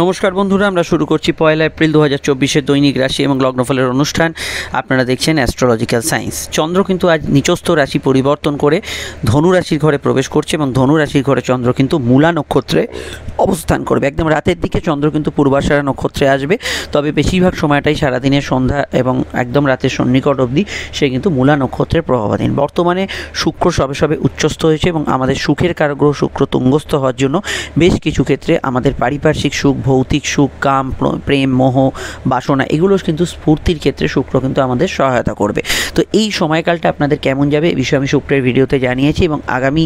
নমস্কার বন্ধুরা, আমরা শুরু করছি 1 এপ্রিল 2024 দৈনিক রাশি এবং লগ্নফলের অনুষ্ঠান। আপনারা দেখছেন অ্যাস্ট্রোলজিক্যাল সায়েন্স। চন্দ্র কিন্তু আজ নিচস্থ রাশি পরিবর্তন করে ধনু রাশির ঘরে প্রবেশ করছে এবং ধনু রাশির ঘরে চন্দ্র কিন্তু মূলা নক্ষত্রে অবস্থান করবে। একদম রাতের দিকে চন্দ্র কিন্তু পূর্বাষাঢ়া নক্ষত্রে আসবে, তবে বেশিরভাগ সময়টাই সারাদিনের সন্ধ্যা এবং একদম রাতের সন্নিকট অবধি সে কিন্তু মূলা নক্ষত্রের প্রভাবাধীন। বর্তমানে শুক্র সবে সবে উচ্চস্থ হয়েছে এবং আমাদের সুখের কারগ্রহ শুক্র তুঙ্গস্থ হওয়ার জন্য বেশ কিছু ক্ষেত্রে আমাদের পারিপার্শ্বিক সুখ, ভৌতিক সুখ, কাম, প্রেম, মোহ, বাসনা এগুলো কিন্তু স্ফূর্তির ক্ষেত্রে শুক্র কিন্তু আমাদের সহায়তা করবে। তো এই সময়কালটা আপনাদের কেমন যাবে এই বিষয়ে আমি শুক্রের ভিডিওতে জানিয়েছি এবং আগামী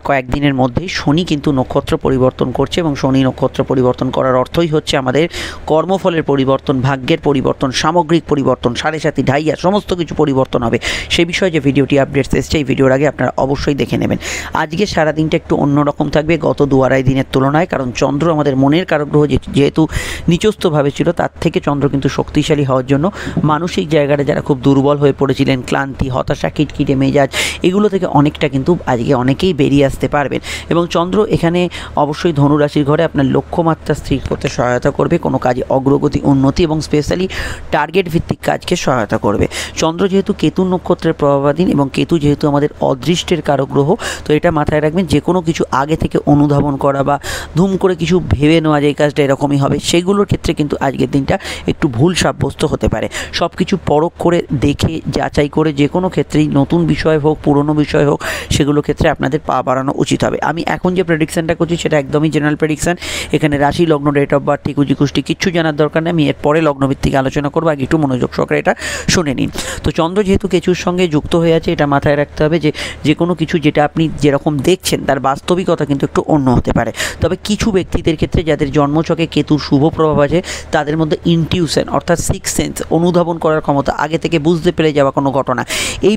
কয়েকদিনের মধ্যেই শনি কিন্তু নক্ষত্র পরিবর্তন করছে এবং শনি নক্ষত্র পরিবর্তন করার অর্থই হচ্ছে আমাদের কর্মফলের পরিবর্তন, ভাগ্যের পরিবর্তন, সামগ্রিক পরিবর্তন, সাড়ে সাতি ঢাইয়া সমস্ত কিছু পরিবর্তন হবে। সে বিষয়ে যে ভিডিওটি আপডেটস এসছে এই ভিডিওর আগে আপনারা অবশ্যই দেখে নেবেন। আজকে সারাদিনটা একটু অন্যরকম থাকবে গত 2-2.5 দিনের তুলনায়, কারণ চন্দ্র আমাদের মনের কারগ্রহ যেহেতু নিচস্থভাবে ছিল, তার থেকে চন্দ্র কিন্তু শক্তিশালী হওয়ার জন্য মানসিক জায়গাটা যারা খুব দুর্বল হয়ে পড়েছিলেন, ক্লান্তি, হতাশা, কিটকিটে মেজাজ, এগুলো থেকে অনেকটা কিন্তু আজকে অনেকেই বেরিয়ে আসতে পারবেন। এবং চন্দ্র এখানে অবশ্যই ধনু রাশির ঘরে আপনার লক্ষ্যমাত্রা স্থির করতে সহায়তা করবে, কোনো কাজে অগ্রগতি, উন্নতি এবং স্পেশালি টার্গেট ভিত্তিক কাজকে সহায়তা করবে। চন্দ্র যেহেতু কেতু নক্ষত্রের প্রভাবাধীন এবং কেতু যেহেতু আমাদের অদৃষ্টের কারগ্রহ, তো এটা মাথায় রাখবেন, যে কোনো কিছু আগে থেকে অনুধাবন করা বা ধুম করে কিছু ভেবে নেওয়া যে এই কাজটা এরকমই হবে, সেগুলোর ক্ষেত্রে কিন্তু আজকের দিনটা একটু ভুল সাব্যস্ত হতে পারে। সব কিছু পরখ করে দেখে যাচাই করে যে কোনো ক্ষেত্রেই নতুন বিষয় হোক পুরনো বিষয় হোক সেগুলোর ক্ষেত্রে আপনাদের পা বাড়ানো উচিত হবে। আমি এখন যে প্রেডিকশানটা করছি সেটা একদমই জেনারেল প্রেডিকশান, এখানে রাশি, লগ্ন, ডেট অফ বার্থ, ঠিকুজি কুষ্টি কিচ্ছু জানার দরকার নেই। আমি এরপরে লগ্নভিত্তিক আলোচনা করবো, আগে একটু মনোযোগ সহকারে এটা শুনে নিন। তো চন্দ্র যেহেতু কেতুর সঙ্গে যুক্ত হয়ে আছে, এটা মাথায় রাখতে হবে যে কোনো কিছু যেটা আপনি যেরকম দেখছেন তার বাস্তবিকতা কিন্তু একটু অন্য হতে পারে। তবে কিছু ব্যক্তিদের ক্ষেত্রে যাদের জন্মছকে কেতুর শুভ প্রভাব আছে, তাদের মধ্যে ইনটিউশন অর্থাৎ সিক্স সেন্স, অনুধাবন করার ক্ষমতা, আগে থেকে বুঝতে পেরে যাওয়া কোনো ঘটনা, এই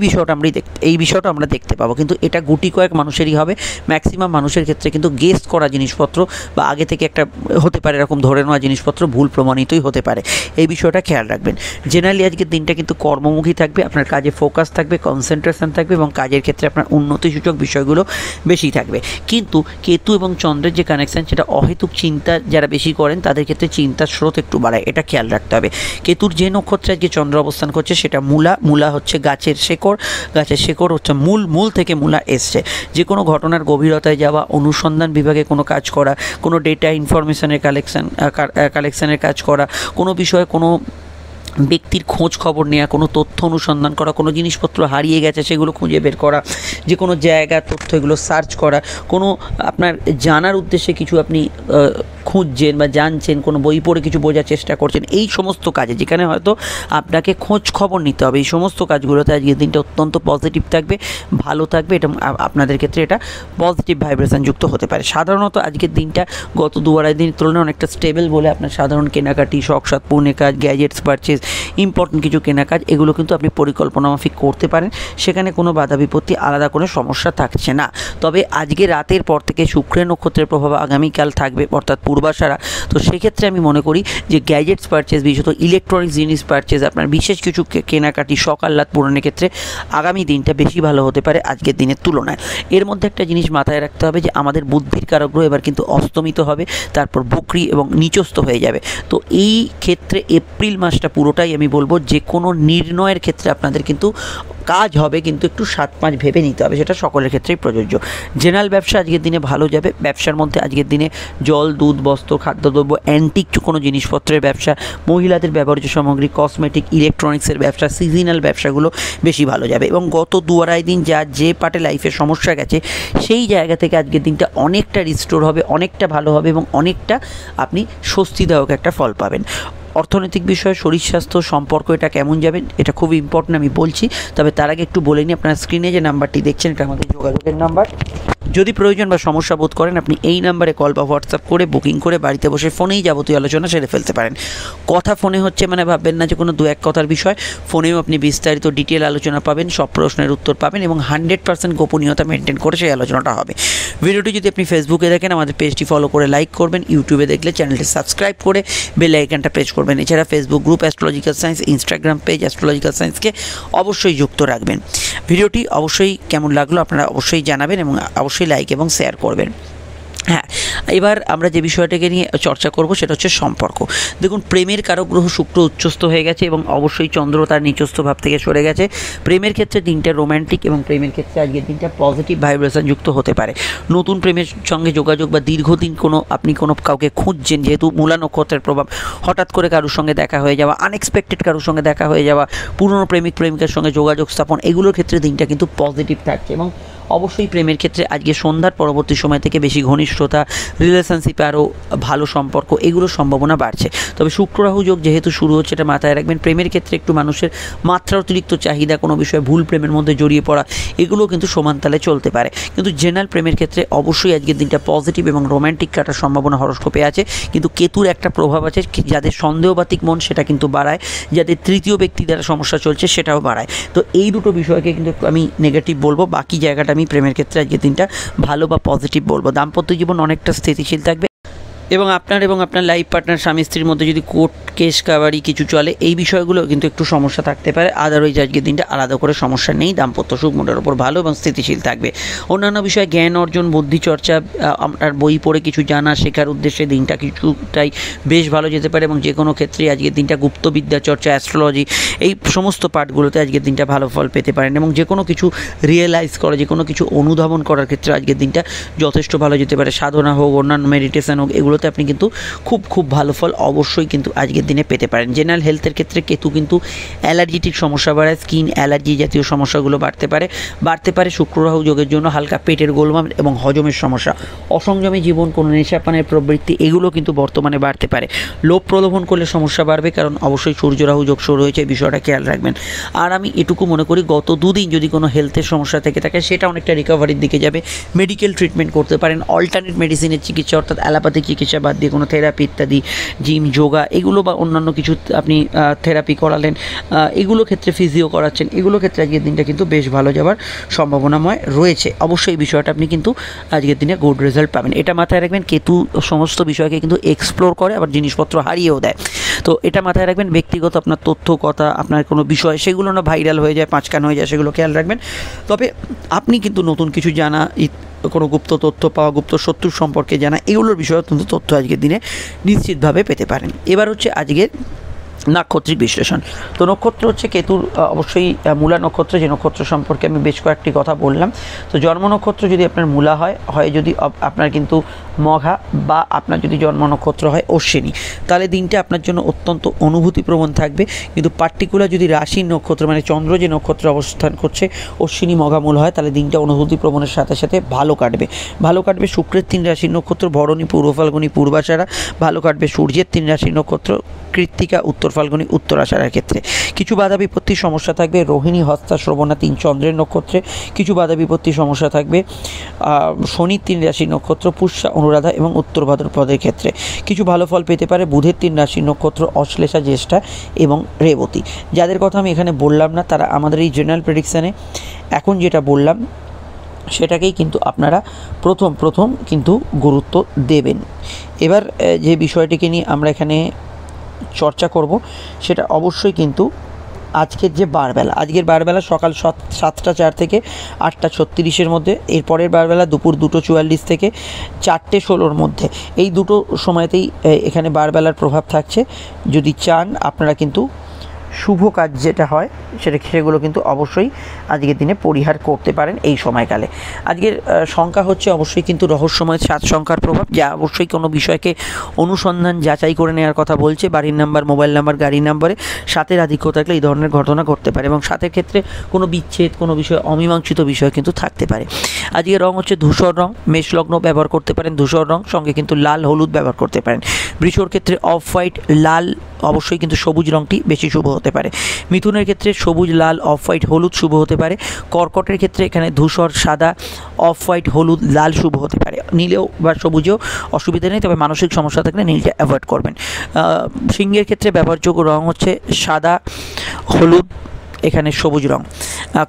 বিষয়টা আমরা দেখতে পাবো। কিন্তু এটা গুটি কয়েক মানুষেরই হবে। ম্যাক্সিমাম মানুষের ক্ষেত্রে কিন্তু গেস করা জিনিসপত্র বা আগে থেকে একটা হতে পারে এরকম ধরে নেওয়া জিনিসপত্র ভুল প্রমাণিতই হতে পারে, এই বিষয়টা খেয়াল রাখবেন। জেনারেলি আজকের দিনটা কিন্তু কর্মমুখী থাকবে, আপনার কাজে ফোকাস থাকবে, কনসেন্ট্রেশন থাকবে এবং কাজের ক্ষেত্রে আপনার উন্নতিসূচক বিষয়গুলো বেশি থাকবে। কিন্তু কেতু এবং চন্দ্রের যে কানেকশান, সেটা অহেতুক চিন্তা যারা বেশি করেন তাদের ক্ষেত্রে চিন্তার স্রোত একটু বাড়ায়, এটা খেয়াল রাখতে হবে। কেতুর যে নক্ষত্রে আজকে চন্দ্র অবস্থান করছে সেটা মূলা হচ্ছে গাছের শেকড় হচ্ছে মূল থেকে মূলা এসছে। যে কোনো ঘটনার গভীরতায় যাওয়া, অনুসন্ধান বিভাগে কোনো কাজ করা, কোনো ডেটা ইনফরমেশনের কালেকশানের কাজ করা, কোনো বিষয়ে কোনো ব্যক্তির খোঁজ খবর নেওয়া, কোনো তথ্য অনুসন্ধান করা, কোনো জিনিসপত্র হারিয়ে গেছে সেগুলো খুঁজে বের করা, যে কোনো জায়গা তথ্য এগুলো সার্চ করা, কোনো আপনার জানার উদ্দেশ্যে কিছু আপনি খুঁজছেন বা জানছেন, কোনো বই পড়ে কিছু বোঝার চেষ্টা করছেন, এই সমস্ত কাজে যেখানে হয়তো আপনাকে খোঁজ খবর নিতে হবে, এই সমস্ত কাজগুলোতে আজকের দিনটা অত্যন্ত পজিটিভ থাকবে, ভালো থাকবে। এটা আপনাদের ক্ষেত্রে এটা পজিটিভ ভাইব্রেশন যুক্ত হতে পারে। সাধারণত আজকের দিনটা গত 2-2.5 দিনের তুলনায় অনেকটা স্টেবল বলে আপনার সাধারণ কেনাকাটি, শখ সাত পূর্ণের কাজ, গ্যাজেটস পারচেজ, ইম্পর্টেন্ট কিছু কেনা কাজ, এগুলো কিন্তু আপনি পরিকল্পনা মাফিক করতে পারেন, সেখানে কোনো বাধা বিপত্তি, আলাদা কোনো সমস্যা থাকছে না। তবে আজকে রাতের পর থেকে শুক্রের নক্ষত্রের প্রভাব আগামীকাল থাকবে, অর্থাৎ পূর্বাষাঢ়া। তো সেক্ষেত্রে আমি মনে করি যে গ্যাজেটস পারচেজ, বিশেষত ইলেকট্রনিক্স জিনিস পারচেজ, আপনার বিশেষ কিছু কেনাকাটি, শখ আহ্লাদ পূরণের ক্ষেত্রে আগামী দিনটা বেশি ভালো হতে পারে আজকের দিনের তুলনায়। এর মধ্যে একটা জিনিস মাথায় রাখতে হবে যে আমাদের বুদ্ধির কারগ্রহ এবার কিন্তু অস্তমিত হবে, তারপর বক্রী এবং নিচস্থ হয়ে যাবে। তো এই ক্ষেত্রে এপ্রিল মাসটা পুরোটাই আমি বলবো যে কোনো নির্ণয়ের ক্ষেত্রে আপনাদের কিন্তু কাজ হবে, কিন্তু একটু 7-5 ভেবে নিতে হবে, সেটা সকলের ক্ষেত্রেই প্রযোজ্য। জেনারেল ব্যবসা আজকের দিনে ভালো যাবে। ব্যবসার মধ্যে আজকের দিনে জল, দুধ, বস্ত্র, খাদ্যদ্রব্য, অ্যান্টিক কোনো জিনিসপত্রের ব্যবসা, মহিলাদের ব্যবহার্য সামগ্রী, কসমেটিক, ইলেকট্রনিক্সের ব্যবসা, সিজনাল ব্যবসাগুলো বেশি ভালো যাবে। এবং গত 2-2.5 দিন যে পার্টে লাইফে সমস্যা গেছে, সেই জায়গা থেকে আজকের দিনটা অনেকটা রিস্টোর হবে, অনেকটা ভালো হবে এবং অনেকটা আপনি স্বস্তিদায়ক একটা ফল পাবেন। অর্থনৈতিক বিষয়ে, শরীর স্বাস্থ্য, সম্পর্ক, এটা কেমন যাবে এটা খুব ইম্পর্টেন্ট আমি বলছি। তবে তার আগে একটু বলে নিই, আপনার স্ক্রিনে যে নাম্বারটি দেখছেন এটা আমাদের যোগাযোগের নাম্বার। যদি প্রয়োজন বা সমস্যা বোধ করেন আপনি এই নাম্বারে কল বা হোয়াটসঅ্যাপ করে বুকিং করে বাড়িতে বসে ফোনেই যাবতীয় আলোচনা সেরে ফেলতে পারেন। কথা ফোনে হচ্ছে মানে ভাববেন না যে কোনো 2-1 কথার বিষয়, ফোনেও আপনি বিস্তারিত ডিটেল আলোচনা পাবেন, সব প্রশ্নের উত্তর পাবেন এবং 100% গোপনীয়তা মেনটেন করে সেই আলোচনাটা হবে। ভিডিওটি যদি আপনি ফেসবুকে দেখেন আমাদের পেজটি ফলো করে লাইক করবেন, ইউটিউবে দেখলে চ্যানেলটি সাবস্ক্রাইব করে বেল আইকনটা প্রেস করবেন। এছাড়া Facebook group astrological science, Instagram page astrological সায়েন্সকে অবশ্যই যুক্ত রাখবেন। ভিডিওটি অবশ্যই কেমন লাগলো আপনারা অবশ্যই জানাবেন এবং অবশ্যই লাইক এবং শেয়ার করবেন। হ্যাঁ, এবার আমরা যে বিষয়টাকে নিয়ে চর্চা করব সেটা হচ্ছে সম্পর্ক। দেখুন, প্রেমের কারক গ্রহ শুক্র উচ্চস্থ হয়ে গেছে এবং অবশ্যই চন্দ্র তার নিচস্থ ভাব থেকে সরে গেছে। প্রেমের ক্ষেত্রে দিনটা রোম্যান্টিক এবং প্রেমের ক্ষেত্রে আজকের দিনটা পজিটিভ ভাইব্রেশন যুক্ত হতে পারে। নতুন প্রেমের সঙ্গে যোগাযোগ বা দীর্ঘদিন আপনি কোনো কাউকে খুঁজছেন, যেহেতু মূলা নক্ষত্রের প্রভাব, হঠাৎ করে কারোর সঙ্গে দেখা হয়ে যাওয়া, আনএক্সপেক্টেড কারোর সঙ্গে দেখা হয়ে যাওয়া, পুরনো প্রেমিক প্রেমিকার সঙ্গে যোগাযোগ স্থাপন, এগুলোর ক্ষেত্রে দিনটা কিন্তু পজিটিভ থাকছে। এবং অবশ্যই প্রেমের ক্ষেত্রে আজকে সন্ধ্যার পরবর্তী সময় থেকে বেশি ঘনিষ্ঠতা, রিলেশনশিপে আরও ভালো সম্পর্ক, এগুলোর সম্ভাবনা বাড়ছে। তবে শুক্র রাহু যোগ যেহেতু শুরু হচ্ছে, এটা মাথায় রাখবেন। প্রেমের ক্ষেত্রে একটু মানুষের মাত্রা অতিরিক্ত চাহিদা, কোনো বিষয়ে ভুল প্রেমের মধ্যে জড়িয়ে পড়া, এগুলোও কিন্তু সমান তালে চলতে পারে। কিন্তু জেনারেল প্রেমের ক্ষেত্রে অবশ্যই আজকের দিনটা পজিটিভ এবং রোম্যান্টিক কাটার সম্ভাবনা হরস্কোপে আছে। কিন্তু কেতুর একটা প্রভাব আছে, যাদের সন্দেহবাতিক মন সেটা কিন্তু বাড়ায়, যাদের তৃতীয় ব্যক্তি দ্বারা সমস্যা চলছে সেটাও বাড়ায়। তো এই দুটো বিষয়কে কিন্তু আমি নেগেটিভ বলবো, বাকি জায়গাটা আমি প্রেমের ক্ষেত্রে আজকের দিনটা ভালো বা পজিটিভ বলবো। দাম্পত্য জীবন অনেকটা স্থিতিশীল থাকবে এবং আপনার লাইফ পার্টনার স্বামী স্ত্রীর মধ্যে যদি কোর্ট কেস কাবারি কিছু চলে, এই বিষয়গুলো কিন্তু একটু সমস্যা থাকতে পারে। আদারওয়াইজ আজকের দিনটা আলাদা করে সমস্যা নেই, দাম্পত্য সুখ মোটের ওপর ভালো এবং স্থিতিশীল থাকবে। অন্যান্য বিষয়ে জ্ঞান অর্জন, বুদ্ধিচর্চা, আপনার বই পড়ে কিছু জানা শেখার উদ্দেশ্যে দিনটা কিছুটাই বেশ ভালো যেতে পারে। এবং যে কোনো ক্ষেত্রে আজকের দিনটা গুপ্তবিদ্যা চর্চা, অ্যাস্ট্রোলজি, এই সমস্ত পার্টগুলোতে আজকের দিনটা ভালো ফল পেতে পারেন। এবং যে কোনো কিছু রিয়েলাইজ করা, যে কোনো কিছু অনুধাবন করার ক্ষেত্রে আজকের দিনটা যথেষ্ট ভালো যেতে পারে। সাধনা হোক, অন্যান্য মেডিটেশন হোক, এগুলোতে আপনি কিন্তু খুব ভালো ফল অবশ্যই কিন্তু আজকের দিনে পেতে পারেন। জেনারেল হেলথের ক্ষেত্রে কেতু কিন্তু অ্যালার্জিটিক সমস্যা বাড়ায়, স্কিন অ্যালার্জি জাতীয় সমস্যাগুলো বাড়তে পারে। শুক্র রাহু যোগের জন্য হালকা পেটের গোলমাল এবং হজমের সমস্যা, অসংযমী জীবন, কোনো নেশাপানের প্রবৃত্তি, এগুলো কিন্তু বর্তমানে বাড়তে পারে। লোভ প্রলোভন করলে সমস্যা বাড়বে, কারণ অবশ্যই সূর্য রাহু যোগ শুরু হয়েছে, এই বিষয়টা খেয়াল রাখবেন। আর আমি এটুকু মনে করি, গত দুদিন যদি কোনো হেলথের সমস্যা থেকে থাকে সেটা অনেকটা রিকভারির দিকে যাবে। মেডিকেল ট্রিটমেন্ট করতে পারেন, অল্টারনেট মেডিসিনের চিকিৎসা অর্থাৎ অ্যালোপ্যাথিক চিকিৎসা বাদ দিয়ে কোনো থেরাপি ইত্যাদি, জিম, যোগা, এগুলো বা অন্যান্য কিছু আপনি থেরাপি করালেন, এগুলো ক্ষেত্রে ফিজিও করাচ্ছেন, এগুলো ক্ষেত্রে আজকের দিনটা কিন্তু বেশ ভালো যাওয়ার সম্ভাবনাময় রয়েছে। অবশ্যই এই বিষয়টা আপনি কিন্তু আজকের দিনে গুড রেজাল্ট পাবেন। এটা মাথায় রাখবেন, কেতু সমস্ত বিষয়কে কিন্তু এক্সপ্লোর করে, আবার জিনিসপত্র হারিয়েও দেয়। তো এটা মাথায় রাখবেন। ব্যক্তিগত আপনার তথ্য, কথা, আপনার কোনো বিষয়, সেগুলো না ভাইরাল হয়ে যায়, পাঁচকান হয়ে যায়, সেগুলো খেয়াল রাখবেন। তবে আপনি কিন্তু নতুন কিছু জানা, কোনো গুপ্ত তথ্য পাওয়া, গুপ্ত শত্রুর সম্পর্কে জানা, এগুলোর বিষয়ে কিন্তু তথ্য আজকের দিনে নিশ্চিতভাবে পেতে পারেন। এবার হচ্ছে আজকের নাক্ষত্রিক বিশ্লেষণ। তো নক্ষত্র হচ্ছে কেতুর অবশ্যই মূলা নক্ষত্র, যে নক্ষত্র সম্পর্কে আমি বেশ কয়েকটি কথা বললাম। তো জন্ম নক্ষত্র যদি আপনার মূলা হয় যদি আপনার কিন্তু মঘা, বা আপনার যদি জন্ম নক্ষত্র হয় অশ্বিনী, তাহলে দিনটা আপনার জন্য অত্যন্ত অনুভূতিপ্রবণ থাকবে। কিন্তু পার্টিকুলার যদি রাশির নক্ষত্র, মানে চন্দ্র যে নক্ষত্রে অবস্থান করছে, অশ্বিনী মঘা মূল হয়, তাহলে দিনটা অনুভূতিপ্রবণের সাথে সাথে ভালো কাটবে। শুক্রের 3 রাশির নক্ষত্র ভরণী, পূর্ব ফাল্গুনী, পূর্বাষাঢ়া ভালো কাটবে। সূর্যের 3 রাশির নক্ষত্র কৃত্তিকা, উত্তর ফাল্গুনী, উত্তরাষাঢ়ার ক্ষেত্রে কিছু বাধা বিপত্তির সমস্যা থাকবে। রোহিণী, হস্তা, শ্রবণা 3 চন্দ্রের নক্ষত্রে কিছু বাধা বিপত্তির সমস্যা থাকবে। শনির 3 রাশির নক্ষত্র পুষ্যা, অনুরাধা এবং উত্তর ভাদ্রপদের ক্ষেত্রে কিছু ভালো ফল পেতে পারে। বুধের 3 রাশির নক্ষত্র অশ্লেষা, জ্যেষ্ঠা এবং রেবতী, যাদের কথা আমি এখানে বললাম না, তারা আমাদের এই জেনারেল প্রেডিকশানে এখন যেটা বললাম সেটাকেই কিন্তু আপনারা প্রথম কিন্তু গুরুত্ব দেবেন। এবার যে বিষয়টিকে নিয়ে আমরা এখানে চর্চা করব সেটা অবশ্যই কিন্তু আজকের বারবেলা সকাল 7টা 4 থেকে 8টা 36-এর মধ্যে, এরপরের বারবেলা দুপুর 2টো 44 থেকে 4টে 16-র মধ্যে, এই দুটো সময়তেই এখানে বারবেলার প্রভাব থাকছে। যদি চান আপনারা কিন্তু শুভ কাজ যেটা হয় সেগুলো কিন্তু অবশ্যই আজকের দিনে পরিহার করতে পারেন এই সময়কালে। আজকের সংখ্যা হচ্ছে অবশ্যই কিন্তু রহস্যময় 7 সংখ্যার প্রভাব, যা অবশ্যই কোনো বিষয়কে অনুসন্ধান যাচাই করে নেওয়ার কথা বলছে। বাড়ির নাম্বার, মোবাইল নাম্বার, গাড়ির নাম্বারে 7-এর আধিক্য থাকলে এই ধরনের ঘটনা ঘটতে পারে এবং 7-এর ক্ষেত্রে কোনো বিচ্ছেদ, কোনো বিষয় অমীমাংসিত বিষয় কিন্তু থাকতে পারে। আজকের রং হচ্ছে ধূসর রং, মেষ লগ্ন ব্যবহার করতে পারেন ধূসর রং, সঙ্গে কিন্তু লাল হলুদ ব্যবহার করতে পারেন। বৃষর ক্ষেত্রে অফ হোয়াইট, লাল, অবশ্যই কিন্তু সবুজ রংটি বেশি শুভ হতে পারে। মিথুনের ক্ষেত্রে সবুজ, লাল, অফ হোয়াইট, হলুদ শুভ হতে পারে। কর্কটের ক্ষেত্রে এখানে ধূসর, সাদা, অফ হোয়াইট, হলুদ, লাল শুভ হতে পারে। নীলেও বা সবুজেও অসুবিধা নেই, তবে মানসিক সমস্যা থাকলে নীলটা অ্যাভয়েড করবেন। সিংহের ক্ষেত্রে ব্যবহারযোগ্য রং হচ্ছে সাদা, হলুদ, এখানে সবুজ রং।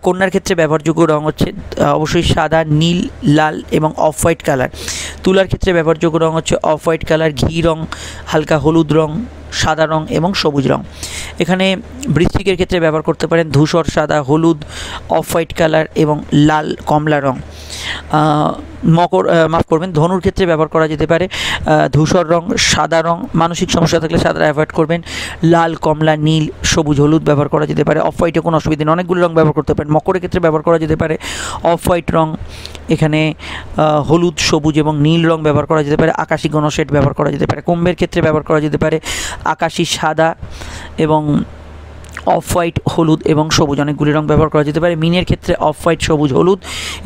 কন্যার ক্ষেত্রে ব্যবহারযোগ্য রং হচ্ছে অবশ্যই সাদা, নীল, লাল এবং অফ হোয়াইট কালার। তুলার ক্ষেত্রে ব্যবহারযোগ্য রং হচ্ছে অফ হোয়াইট কালার, ঘি রং, হালকা হলুদ রং, সাদা রং এবং সবুজ রং। এখানে বৃশ্চিক ফেব্রিকের ক্ষেত্রে ব্যবহার করতে পারেন ধূসর সাদা, হলুদ, অফ হোয়াইট কালার এবং লাল কমলা রং। ধনুর ক্ষেত্রে ব্যবহার করা যেতে পারে ধূসর রং, সাদা রং, মানসিক সমস্যা থাকলে সাদাটা অ্যাভয়েড করবেন, লাল, কমলা, নীল, সবুজ, হলুদ ব্যবহার করা যেতে পারে। অফ হোয়াইটে কোনো অসুবিধা নেই, অনেকগুলো রং ব্যবহার করতে পারেন। মকরের ক্ষেত্রে ব্যবহার করা যেতে পারে অফ হোয়াইট রং, এখানে হলুদ, সবুজ এবং নীল রং ব্যবহার করা যেতে পারে। আকাশি কোনো শেড ব্যবহার করা যেতে পারে। কুম্ভের ক্ষেত্রে ব্যবহার করা যেতে পারে আকাশি, সাদা এবং অফ হোয়াইট, হলুদ এবং সবুজ, অনেকগুলি রং ব্যবহার করা যেতে পারে। মিনের ক্ষেত্রে অফ হোয়াইট, সবুজ, হলুদ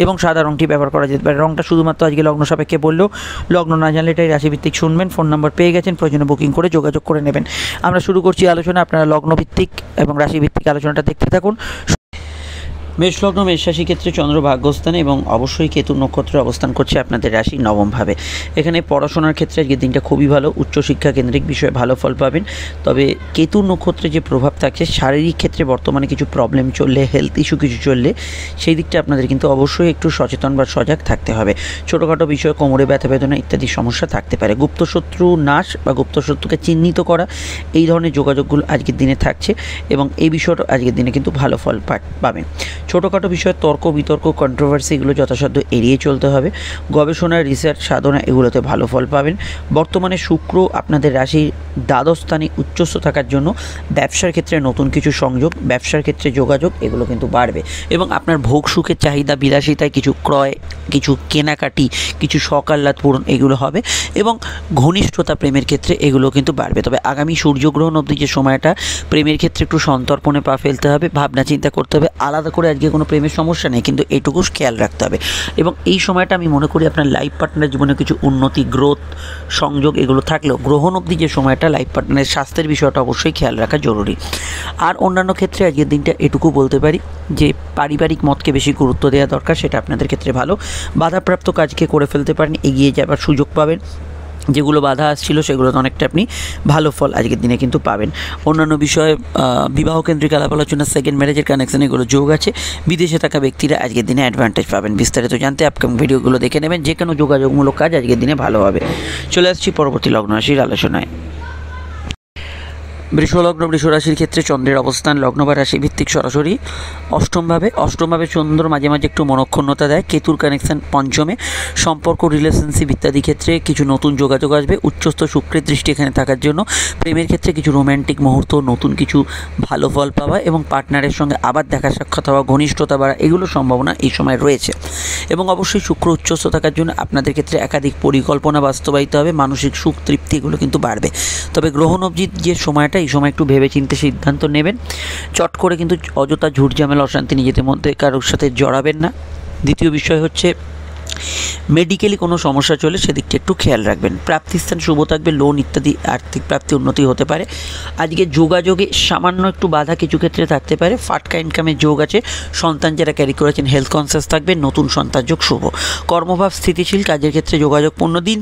এবং সাদা রংটি ব্যবহার করা যেতে পারে। রংটা শুধুমাত্র আজকে লগ্ন সাপেক্ষে বললেও, লগ্ন না জানলে এটাই রাশিভিত্তিক শুনবেন। ফোন নাম্বার পেয়ে গেছেন, প্রয়োজনে বুকিং করে যোগাযোগ করে নেবেন। আমরা শুরু করছি আলোচনা। আপনারা লগ্নভিত্তিক এবং রাশিভিত্তিক আলোচনাটা দেখতে থাকুন। মেষলগ্ন মেষ রাশি ক্ষেত্রে চন্দ্র ভাগ্যস্থানে এবং অবশ্যই কেতু নক্ষত্রে অবস্থান করছে আপনাদের রাশি নবমভাবে। এখানে পড়াশোনার ক্ষেত্রে আজকের দিনটা খুবই ভালো, উচ্চশিক্ষা কেন্দ্রিক বিষয়ে ভালো ফল পাবেন। তবে কেতু নক্ষত্রে যে প্রভাব থাকছে, শারীরিক ক্ষেত্রে বর্তমানে কিছু প্রবলেম চললে, হেলথ ইস্যু কিছু চললে, সেই দিকটা আপনাদের কিন্তু অবশ্যই একটু সচেতন বা সজাগ থাকতে হবে। ছোটোখাটো বিষয়ে কোমরে ব্যথা বেদনা ইত্যাদি সমস্যা থাকতে পারে। গুপ্তশত্রু নাশ বা গুপ্তশত্রুকে চিহ্নিত করা, এই ধরনের যোগাযোগগুলো আজকের দিনে থাকছে এবং এই বিষয়টা আজকের দিনে কিন্তু ভালো ফল পাবেন। ছোটোখাটো বিষয়ে তর্ক বিতর্ক, কন্ট্রোভার্সি এগুলো যথাসাধ্য এড়িয়ে চলতে হবে। গবেষণা, রিসার্চ, সাধনা এগুলোতে ভালো ফল পাবেন। বর্তমানে শুক্র আপনাদের রাশির দ্বাদশ স্থানে উচ্চস্থ থাকার জন্য ব্যবসার ক্ষেত্রে নতুন কিছু সংযোগ, ব্যবসার ক্ষেত্রে যোগাযোগ এগুলো কিন্তু বাড়বে এবং আপনার ভোগ সুখের চাহিদা, বিলাসিতায় কিছু ক্রয়, কিছু কেনাকাটি, কিছু শখ আহ্লাদ পূরণ এগুলো হবে এবং ঘনিষ্ঠতা প্রেমের ক্ষেত্রে এগুলো কিন্তু বাড়বে। তবে আগামী সূর্যগ্রহণ অবধি যে সময়টা, প্রেমের ক্ষেত্রে একটু সন্তর্পণে পা ফেলতে হবে, ভাবনা চিন্তা করতে হবে। আলাদা করে আজকে কোনো প্রেমের সমস্যা নেই, কিন্তু এইটুকু খেয়াল রাখতে হবে। এবং এই সময়টা আমি মনে করি আপনার লাইফ পার্টনারের জীবনে কিছু উন্নতি, গ্রোথ, সংযোগ এগুলো থাকলেও গ্রহণ অবধি যে সময়টা লাইফ পার্টনারের স্বাস্থ্যের বিষয়টা অবশ্যই খেয়াল রাখা জরুরি। আর অন্যান্য ক্ষেত্রে আজকের দিনটা এটুকু বলতে পারি যে পারিবারিক মতকে বেশি গুরুত্ব দেওয়া দরকার, সেটা আপনাদের ক্ষেত্রে ভালো। বাধাপ্রাপ্ত কাজকে করে ফেলতে পারেন, এগিয়ে যাবার সুযোগ পাবেন। যেগুলো বাধা আসছিল সেগুলোতে অনেকটা আপনি ভালো ফল আজকের দিনে কিন্তু পাবেন। অন্যান্য বিষয়ে বিবাহ কেন্দ্রিক আলাপ আলোচনা, সেকেন্ড ম্যারেজের কানেকশন এগুলো যোগ আছে। বিদেশে থাকা ব্যক্তিরা আজকের দিনে অ্যাডভান্টেজ পাবেন। বিস্তারিত জানতে আপকামিং ভিডিওগুলো দেখে নেবেন। যে কোনো যোগাযোগমূলক কাজ আজকের দিনে ভালো হবে। চলে আসছি পরবর্তী লগ্ন রাশির আলোচনায়। বৃষলগ্ন বৃষ রাশির ক্ষেত্রে চন্দ্রের অবস্থান লগ্ন বা রাশি ভিত্তিক সরাসরি অষ্টমভাবে চন্দ্র মাঝে মাঝে একটু মনক্ষুণ্ণতা দেয়। কেতুর কানেকশন পঞ্চমে, সম্পর্ক, রিলেশনশিপ ইত্যাদি ক্ষেত্রে কিছু নতুন যোগাযোগ আসবে। উচ্চস্থ শুক্রের দৃষ্টি এখানে থাকার জন্য প্রেমের ক্ষেত্রে কিছু রোম্যান্টিক মুহূর্ত, নতুন কিছু ভালো ফল পাওয়া এবং পার্টনারের সঙ্গে আবার দেখা সাক্ষাৎ হওয়া, ঘনিষ্ঠতা বাড়া এগুলো সম্ভাবনা এই সময় রয়েছে। এবং অবশ্যই শুক্র উচ্চস্থ থাকার জন্য আপনাদের ক্ষেত্রে একাধিক পরিকল্পনা বাস্তবায়িত হবে, মানসিক সুখ তৃপ্তি এগুলো কিন্তু বাড়বে। তবে গ্রহণ অবধি যে সময়টা, এই সময় একটু ভেবেচিন্তে সিদ্ধান্ত নেবেন। চট করে কিন্তু অযথা ঝুট ঝামেলা, অশান্তি নিজেদের মধ্যে কারোর সাথে জড়াবেন না। দ্বিতীয় বিষয় হচ্ছে মেডিকেলি কোনো সমস্যা চলে সেদিকটা একটু খেয়াল রাখবেন। প্রাপ্তিস্থান শুভ থাকবে, লোন ইত্যাদি আর্থিক প্রাপ্তি উন্নতি হতে পারে। আজকে যোগাযোগে সামান্য একটু বাধা কিছু ক্ষেত্রে থাকতে পারে। ফাটকা ইনকামের যোগ আছে। সন্তান যারা ক্যারি করেছেন হেলথ কনসিয়াস থাকবে। নতুন সন্তান যোগ শুভ। কর্মভাব স্থিতিশীল, কাজের ক্ষেত্রে যোগাযোগপূর্ণ দিন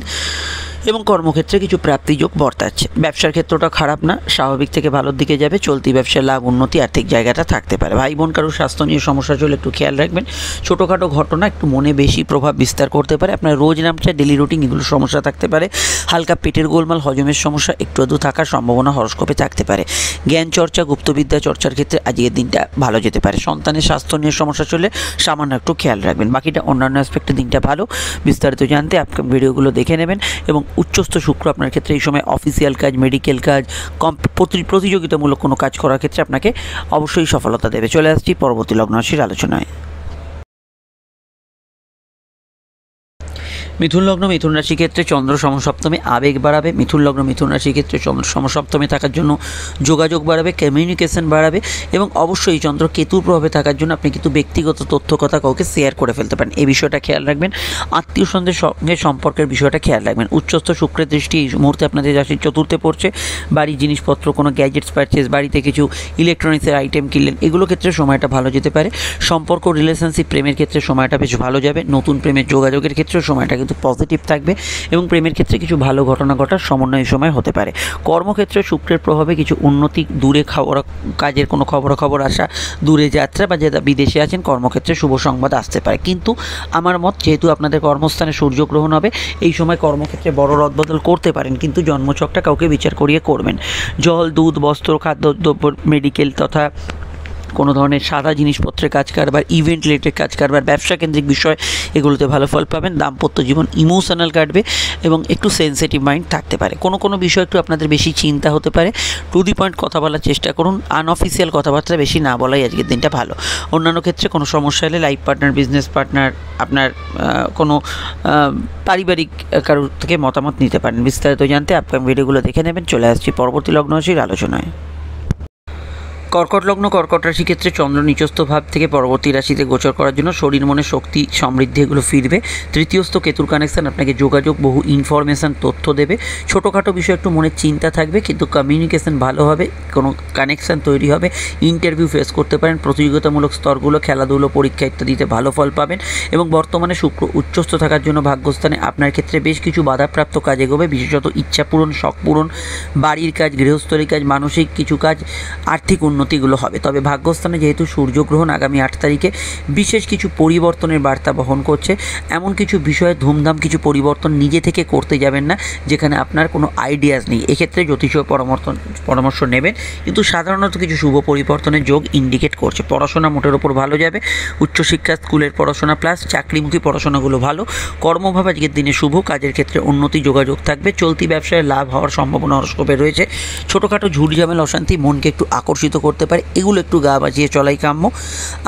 এবং কর্মক্ষেত্রে কিছু প্রাপ্তিযোগ বর্তাচ্ছে। ব্যবসার ক্ষেত্রটা খারাপ না, স্বাভাবিক থেকে ভালোর দিকে যাবে। চলতি ব্যবসায় লাভ, উন্নতি, আর্থিক জায়গাটা থাকতে পারে। ভাই বোন কারোর স্বাস্থ্য নিয়ে সমস্যা চলে একটু খেয়াল রাখবেন। ছোটোখাটো ঘটনা একটু মনে বেশি প্রভাব বিস্তার করতে পারে। আপনার রোজ নামচা, ডেলি রুটিন এগুলো সমস্যা থাকতে পারে। হালকা পেটের গোলমাল, হজমের সমস্যা একটু আধটু থাকার সম্ভাবনা হরস্কোপে থাকতে পারে। জ্ঞান চর্চা, গুপ্তবিদ্যা চর্চার ক্ষেত্রে আজকের দিনটা ভালো যেতে পারে। সন্তানের স্বাস্থ্য নিয়ে সমস্যা চলে সামান্য একটু খেয়াল রাখবেন। বাকিটা অন্যান্য অ্যাসপেক্টে দিনটা ভালো। বিস্তারিত জানতে আপকামিং ভিডিওগুলো দেখে নেবেন। এবং উচ্চস্থ শুক্র আপনার ক্ষেত্রে এই সময় অফিসিয়াল কাজ, মেডিকেল কাজ, প্রতিযোগিতামূলক কোনো কাজ করার ক্ষেত্রে আপনাকে অবশ্যই সফলতা দেবে। চলে আসছি পরবর্তী লগ্ন রাশির আলোচনায়। মিথুন লগ্ন মিথুন রাশি ক্ষেত্রে চন্দ্র সমসপ্তমে আবেগ বাড়াবে। মিথুন লগ্ন মিথুন রাশি ক্ষেত্রে চন্দ্র সমসপ্তমে থাকার জন্য যোগাযোগ বাড়াবে, কমিউনিকেশন বাড়াবে এবং অবশ্যই চন্দ্র কেতুর প্রভাবে থাকার জন্য আপনি কিন্তু ব্যক্তিগত তথ্য কথা কাউকে শেয়ার করে ফেলতে পারেন। এই বিষয়টা খেয়াল রাখবেন। আত্মীয় স্বজনের সঙ্গে সম্পর্কের বিষয়টা খেয়াল রাখবেন। উচ্চস্থ শুক্রের দৃষ্টি এই মুহূর্তে আপনাদের রাশির চতুর্থে পড়ছে। বাড়ির জিনিসপত্র, কোনো গ্যাজেটস পারচেস, বাড়িতে কিছু ইলেকট্রনিক্সের আইটেম কিনলেন, এগুলো ক্ষেত্রে সময়টা ভালো যেতে পারে। সম্পর্ক, রিলেশনশিপ, প্রেমের ক্ষেত্রে সময়টা বেশ ভালো যাবে। নতুন প্রেমের যোগাযোগের ক্ষেত্রেও সময়টা কিন্তু পজিটিভ থাকবে এবং প্রেমের ক্ষেত্রে কিছু ভালো ঘটনা ঘটার সমন্বয় এই সময় হতে পারে। কর্মক্ষেত্রে শুক্রের প্রভাবে কিছু উন্নতি, দূরে কাজের কোনো খবরাখবর আসা, দূরে যাত্রা বা যারা বিদেশে আছেন কর্মক্ষেত্রে শুভ সংবাদ আসতে পারে। কিন্তু আমার মত, যেহেতু আপনাদের কর্মস্থানে সূর্যগ্রহণ হবে, এই সময় কর্মক্ষেত্রে বড় রদবদল করতে পারেন, কিন্তু জন্মছকটা কাউকে বিচার করিয়ে করবেন। জল, দুধ, বস্ত্র, খাদ্যদ্রব্য, মেডিকেল তথা কোনো ধরনের সাদা জিনিসপত্রের কাজ কারবার, ইভেন্ট রিলেটেড কাজ কারবার, ব্যবসা কেন্দ্রিক বিষয়, এগুলোতে ভালো ফল পাবেন। দাম্পত্য জীবন ইমোশনাল কাটবে এবং একটু সেন্সিটিভ মাইন্ড থাকতে পারে। কোনো বিষয় একটু আপনাদের বেশি চিন্তা হতে পারে। টু দি পয়েন্ট কথা বলার চেষ্টা করুন। আনঅফিসিয়াল কথাবার্তা বেশি না বলাই আজকের দিনটা ভালো। অন্যান্য ক্ষেত্রে কোনো সমস্যা হলে লাইফ পার্টনার, বিজনেস পার্টনার, আপনার কোনো পারিবারিক কারোর থেকে মতামত নিতে পারেন। বিস্তারিত জানতে আপকামিং ভিডিওগুলো দেখে নেবেন। চলে আসছি পরবর্তী লগ্ন রাশির আলোচনায়। কর্কট লগ্ন, কর্কট রাশি ক্ষেত্রে চন্দ্র নিচস্থ ভাব থেকে পরবর্তী রাশিতে গোচর করার জন্য শরীর, মনে শক্তি, সমৃদ্ধি এগুলো ফিরবে। তৃতীয়স্থ কেতুর কানেকশান আপনাকে যোগাযোগ, বহু ইনফরমেশান, তথ্য দেবে। ছোটোখাটো বিষয় একটু মনে চিন্তা থাকবে, কিন্তু কমিউনিকেশান ভালো হবে, কোনো কানেকশান তৈরি হবে। ইন্টারভিউ ফেস করতে পারেন। প্রতিযোগিতামূলক স্তরগুলো, খেলাধুলো, পরীক্ষা ইত্যাদিতে ভালো ফল পাবেন এবং বর্তমানে শুক্র উচ্চস্থ থাকার জন্য ভাগ্যস্থানে আপনার ক্ষেত্রে বেশ কিছু বাধাপ্রাপ্ত কাজ এগোবে। বিশেষত ইচ্ছা পূরণ, শখ পূরণ, বাড়ির কাজ, গৃহস্থলী কাজ, মানসিক কিছু কাজ, আর্থিক উন্নতিগুলো হবে। তবে ভাগ্যস্থানে যেহেতু সূর্যগ্রহণ আগামী 8 তারিখে বিশেষ কিছু পরিবর্তনের বার্তা বহন করছে, এমন কিছু বিষয়ে ধুমধাম কিছু পরিবর্তন নিজে থেকে করতে যাবেন না যেখানে আপনার কোনো আইডিয়াস নেই। এক্ষেত্রে জ্যোতিষীয় পরামর্শ নেবেন, কিন্তু সাধারণত কিছু শুভ পরিবর্তনের যোগ ইন্ডিকেট করছে। পড়াশোনা মোটের ওপর ভালো যাবে। উচ্চশিক্ষা, স্কুলের পড়াশোনা প্লাস চাকরিমুখী পড়াশোনাগুলো ভালো। কর্মভাব আজকের দিনে শুভ, কাজের ক্ষেত্রে উন্নতি, যোগাযোগ থাকবে। চলতি ব্যবসায় লাভ হওয়ার সম্ভাবনা হরস্কোপে রয়েছে। ছোটোখাটো ঝুট ঝামেলা, অশান্তি মনকে একটু আকর্ষিত করতে পারে, এগুলো একটু গা বাজিয়ে চলাই কাম্য।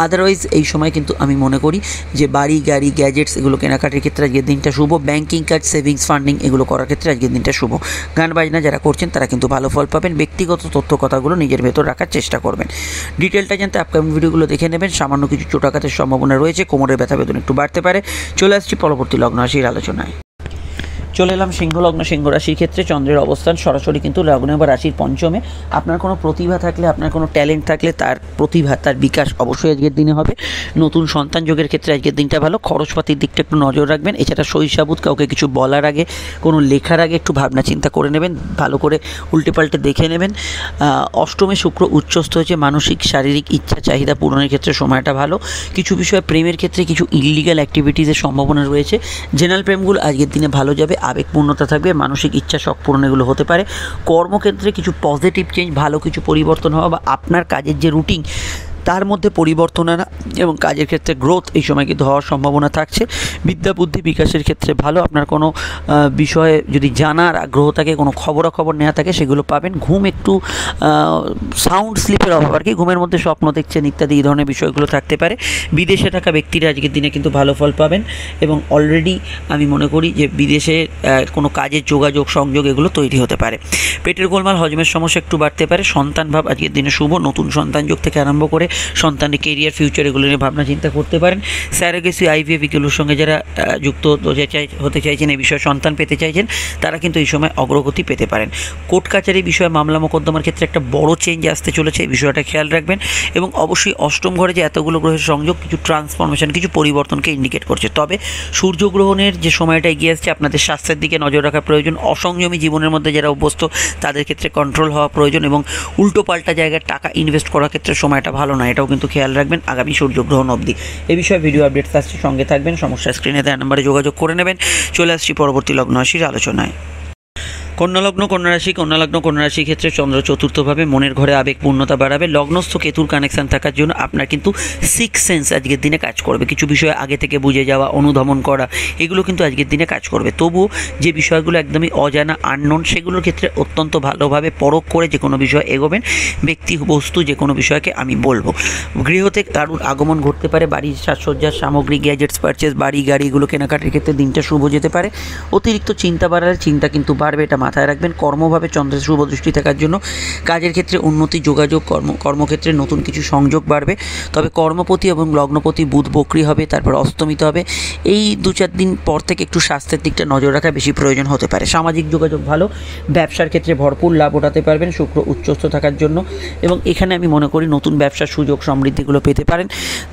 আদারওয়াইজ এই সময় কিন্তু আমি মনে করি যে বাড়ি, গাড়ি, গ্যাজেটস এগুলো কেনাকাটির ক্ষেত্রে আজকের দিনটা শুভ। ব্যাংকিং কাজ, সেভিংস, ফান্ডিং এগুলো করার ক্ষেত্রে আজকের দিনটা শুভ। গান বাজনা যারা করছেন তারা কিন্তু ভালো ফল পাবেন। ব্যক্তিগত তথ্য কথাগুলো নিজের ভেতর রাখার চেষ্টা করবেন। ডিটেলটা জানতে আপকামিং ভিডিওগুলো দেখে নেবেন। সামান্য কিছু চোটাঘাতের সম্ভাবনা রয়েছে, কোমরের ব্যথা বেদনা একটু বাড়তে পারে। চলে আসছি পরবর্তী লগ্ন রাশির আলোচনায়। চলে এলাম সিংহ লগ্ন। সিংহ রাশির ক্ষেত্রে চন্দ্রের অবস্থান সরাসরি কিন্তু লগ্ন বা রাশির পঞ্চমে। আপনার কোনো প্রতিভা থাকলে, আপনার কোনো ট্যালেন্ট থাকলে তার প্রতিভা, তার বিকাশ অবশ্যই আজকের দিনে হবে। নতুন সন্তান যোগের ক্ষেত্রে আজকের দিনটা ভালো। খরচপাতির দিকটা একটু নজর রাখবেন। এছাড়া শৈশাবুত কাউকে কিছু বলার আগে, কোনো লেখার আগে একটু ভাবনা চিন্তা করে নেবেন, ভালো করে উল্টে পাল্টে দেখে নেবেন। অষ্টমে শুক্র উচ্চস্থ হয়েছে। মানসিক, শারীরিক ইচ্ছা চাহিদা পূরণের ক্ষেত্রে সময়টা ভালো। কিছু বিষয়ে প্রেমের ক্ষেত্রে কিছু ইলিগাল অ্যাক্টিভিটিসের সম্ভাবনা রয়েছে। জেনারেল প্রেমগুলো আজকের দিনে ভালো যাবে। আবেগপূর্ণতা থাকবে, মানসিক ইচ্ছা, শখ পূরণ এগুলো হতে পারে। কর্মক্ষেত্রে কিছু পজিটিভ চেঞ্জ, ভালো কিছু পরিবর্তন হওয়া বা আপনার কাজের যে রুটিন তার মধ্যে পরিবর্তন আনা এবং কাজের ক্ষেত্রে গ্রোথ এই সময় কিন্তু হওয়ার সম্ভাবনা থাকছে। বিদ্যা বুদ্ধি বিকাশের ক্ষেত্রে ভালো। আপনার কোনো বিষয়ে যদি জানার আগ্রহ থাকে, কোনো খবরাখবর নেওয়া থাকে, সেগুলো পাবেন। ঘুম একটু সাউন্ড স্লিপের অভাব আর কি, ঘুমের মধ্যে স্বপ্ন দেখছেন ইত্যাদি এই ধরনের বিষয়গুলো থাকতে পারে। বিদেশে থাকা ব্যক্তিরা আজকের দিনে কিন্তু ভালো ফল পাবেন এবং অলরেডি আমি মনে করি যে বিদেশে কোনো কাজের যোগাযোগ, সংযোগ এগুলো তৈরি হতে পারে। পেটের গোলমাল, হজমের সমস্যা একটু বাড়তে পারে। সন্তান ভাব আজকের দিনে শুভ। নতুন সন্তান যোগ থেকে আরম্ভ করে সন্তানের কেরিয়ার, ফিউচার এগুলো নিয়ে ভাবনা চিন্তা করতে পারেন। স্যারোগেসি, আইভিএফ এগুলোর সঙ্গে যারা যুক্ত হতে চাইছেন, এই বিষয়ে সন্তান পেতে চাইছেন, তারা কিন্তু এই সময় অগ্রগতি পেতে পারেন। কোর্ট কাছারি বিষয়ে, মামলা মোকদ্দমার ক্ষেত্রে একটা বড় চেঞ্জ আসতে চলেছে, এই বিষয়টা খেয়াল রাখবেন। এবং অবশ্যই অষ্টম ঘরে যে এতগুলো গ্রহের সংযোগ কিছু ট্রান্সফরমেশন, কিছু পরিবর্তনকে ইন্ডিকেট করছে। তবে সূর্যগ্রহণের যে সময়টা এগিয়ে আসছে, আপনাদের স্বাস্থ্যের দিকে নজর রাখা প্রয়োজন। অসংযমী জীবনের মধ্যে যারা অভ্যস্ত তাদের ক্ষেত্রে কন্ট্রোল হওয়া প্রয়োজন এবং উল্টো পাল্টা জায়গায় টাকা ইনভেস্ট করার ক্ষেত্রে সময়টা ভালো না, এটাও কিন্তু খেয়াল রাখবেন আগামী সূর্যগ্রহণ অবধি। এই বিষয়ে ভিডিও আপডেটস আসছে, সঙ্গে থাকবেন। সমস্যা স্ক্রিনে দেওয়া নাম্বারে যোগাযোগ করে নেবেন। চলে আসছি পরবর্তী লগ্ন রাশির আলোচনায়। কন্যালগ্ন, কন্যারাশি। কন্যালগ্ন, কন্যারাশির ক্ষেত্রে চন্দ্র চতুর্থভাবে মনের ঘরে আবেগপূর্ণতা বাড়াবে। লগ্নস্থ কেতুর কানেকশান থাকার জন্য আপনার কিন্তু সিক্স সেন্স আজকের দিনে কাজ করবে। কিছু বিষয় আগে থেকে বুঝে যাওয়া, অনুধাবন করা, এগুলো কিন্তু আজকের দিনে কাজ করবে। তবুও যে বিষয়গুলো একদমই অজানা, আননোন, সেগুলোর ক্ষেত্রে অত্যন্ত ভালোভাবে পরখ করে যে কোনো বিষয় এগোবেন। ব্যক্তি, বস্তু যে কোনো বিষয়কে আমি বলবো। গৃহতে কারুর আগমন ঘটতে পারে। বাড়ির সাজসজ্জার সামগ্রী, গ্যাজেটস পারচেস, বাড়ি, গাড়ি এগুলো কেনাকাটির ক্ষেত্রে দিনটা শুভ যেতে পারে। অতিরিক্ত চিন্তা বাড়ালে চিন্তা কিন্তু বাড়বে, এটা মাথায় রাখবেন। কর্মভাবে চন্দ্রের শুভ দৃষ্টি থাকার জন্য কাজের ক্ষেত্রে উন্নতি, যোগাযোগ, কর্মক্ষেত্রে নতুন কিছু সংযোগ বাড়বে। তবে কর্মপতি এবং লগ্নপতি বুধ বক্রী হবে, তারপর অস্তমিত হবে। এই 2-4 দিন পর থেকে একটু স্বাস্থ্যের দিকটা নজর রাখা বেশি প্রয়োজন হতে পারে। সামাজিক যোগাযোগ ভালো, ব্যবসার ক্ষেত্রে ভরপুর লাভ ওঠাতে পারবেন শুক্র উচ্চস্থ থাকার জন্য, এবং এখানে আমি মনে করি নতুন ব্যবসার সুযোগ সমৃদ্ধিগুলো পেতে পারেন।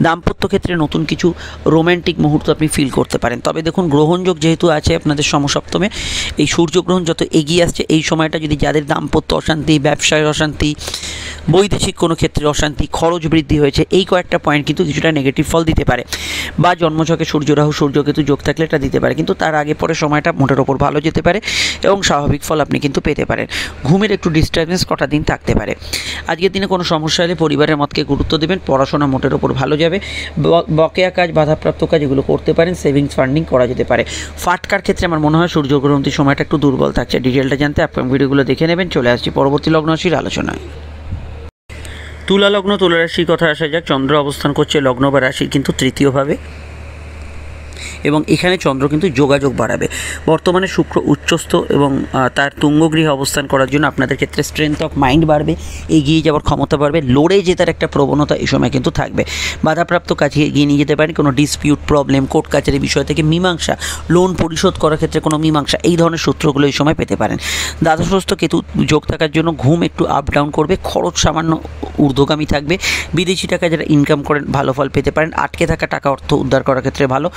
দাম্পত্য ক্ষেত্রে নতুন কিছু রোম্যান্টিক মুহূর্ত আপনি ফিল করতে পারেন। তবে দেখুন, গ্রহণযোগ যেহেতু আছে আপনাদের সমসপ্তমে, এই সূর্যগ্রহণ যত এগিয়ে আসছে এই সময়টা যদি যাদের দাম্পত্য অশান্তি, ব্যবসায় অশান্তি, বৈদেশিক কোনো ক্ষেত্রে অশান্তি, খরচ বৃদ্ধি হয়েছে, এই কয়েকটা পয়েন্ট কিন্তু কিছুটা নেগেটিভ ফল দিতে পারে। বা জন্মছকে সূর্য রাহু সূর্যকেতু যোগ থাকলে এটা দিতে পারে, কিন্তু তার আগে পরে সময়টা মোটের ওপর ভালো যেতে পারে এবং স্বাভাবিক ফল আপনি কিন্তু পেতে পারেন। ঘুমের একটু ডিস্টার্বেন্স কটা দিন থাকতে পারে। আজকের দিনে কোনো সমস্যা হলে পরিবারের মতকে গুরুত্ব দেবেন। পড়াশোনা মোটের ওপর ভালো যাবে। বকেয়া কাজ, বাধাপ্রাপ্ত কাজ এগুলো করতে পারেন। সেভিংস ফান্ডিং করা যেতে পারে। ফাটকার ক্ষেত্রে আমার মনে হয় সূর্যগ্রহণটির সময়টা একটু দুর্বল থাকছে। ডিটেলটা জানতে আপনার ভিডিওগুলো দেখে নেবেন। চলে আসছি পরবর্তী লগ্ন রাশির আলোচনায়। তুলা লগ্ন, তুলা রাশির কথা আসা যাক। চন্দ্র অবস্থান করছে লগ্ন বা রাশির কিন্তু তৃতীয়ভাবে, এবং এখানে চন্দ্র কিন্তু যোগাযোগ বাড়াবে। বর্তমানে শুক্র উচ্চস্থ এবং তার তুঙ্গগৃহে অবস্থান করার জন্য আপনাদের ক্ষেত্রে স্ট্রেংথ অফ মাইন্ড বাড়বে, এগিয়ে যাওয়ার ক্ষমতা বাড়বে, লড়ে জেতার একটা প্রবণতা এই সময় কিন্তু থাকবে। বাধাপ্রাপ্ত কাজে এগিয়ে নিয়ে যেতে পারেন। কোনো ডিসপিউট, প্রবলেম, কোর্ট কাছারি বিষয় থেকে মীমাংসা, লোন পরিশোধ করার ক্ষেত্রে কোনো মীমাংসা, এই ধরনের সূত্রগুলো এই সময় পেতে পারেন। দ্বাদশস্থ কেতু যোগ থাকার জন্য ঘুম একটু আপ ডাউন করবে, খরচ সামান্য ঊর্ধ্বগামী থাকবে। বিদেশি টাকা যারা ইনকাম করেন ভালো ফল পেতে পারেন। আটকে থাকা টাকা অর্থ উদ্ধার করার ক্ষেত্রে ভালো।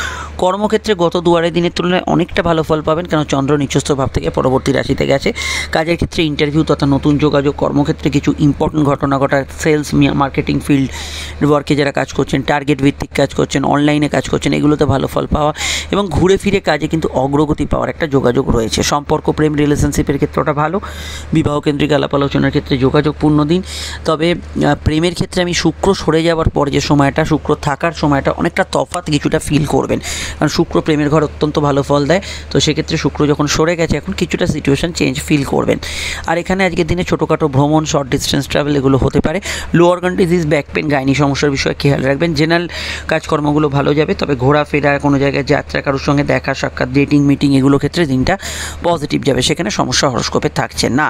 কর্মক্ষেত্রে গত 2-2.5 দিনের তুলনায় অনেকটা ভালো ফল পাবেন, কারণ চন্দ্র নিচস্থ ভাব থেকে পরবর্তী রাশিতে গেছে। কাজের ক্ষেত্রে ইন্টারভিউ তথা নতুন যোগাযোগ, কর্মক্ষেত্রে কিছু ইম্পর্টেন্ট ঘটনা ঘটা, সেলস, মার্কেটিং ফিল্ড ওয়ার্কে যারা কাজ করছেন, টার্গেট ভিত্তিক কাজ করছেন, অনলাইনে কাজ করছেন, এগুলোতে ভালো ফল পাওয়া এবং ঘুরে ফিরে কাজে কিন্তু অগ্রগতি পাওয়ার একটা যোগাযোগ রয়েছে। সম্পর্ক, প্রেম, রিলেশনশিপের ক্ষেত্রটা ভালো। বিবাহ কেন্দ্রিক আলাপ আলোচনার ক্ষেত্রে যোগাযোগপূর্ণ দিন। তবে প্রেমের ক্ষেত্রে আমি শুক্র সরে যাওয়ার পর যে সময়টা, শুক্র থাকার সময়টা অনেকটা তফাৎ কিছুটা ফিল করবেন, কারণ শুক্র প্রেমের ঘর অত্যন্ত ভালো ফল দেয়। তো সেক্ষেত্রে শুক্র যখন সরে গেছে এখন কিছুটা সিচুয়েশান চেঞ্জ ফিল করবেন। আর এখানে আজকের দিনে ছোটোখাটো ভ্রমণ, শর্ট ডিস্টেন্স ট্রাভেল এগুলো হতে পারে। Low organ disease, back pain, gynae সমস্যার বিষয়ে খেয়াল রাখবেন। জেনারেল কাজকর্মগুলো ভালো যাবে। তবে ঘোরাফেরা, কোনো জায়গায় যাত্রা, কারোর সঙ্গে দেখা সাক্ষাৎ, ডেটিং, মিটিং এগুলো ক্ষেত্রে দিনটা পজিটিভ যাবে, সেখানে সমস্যা হরস্কোপে থাকছে না।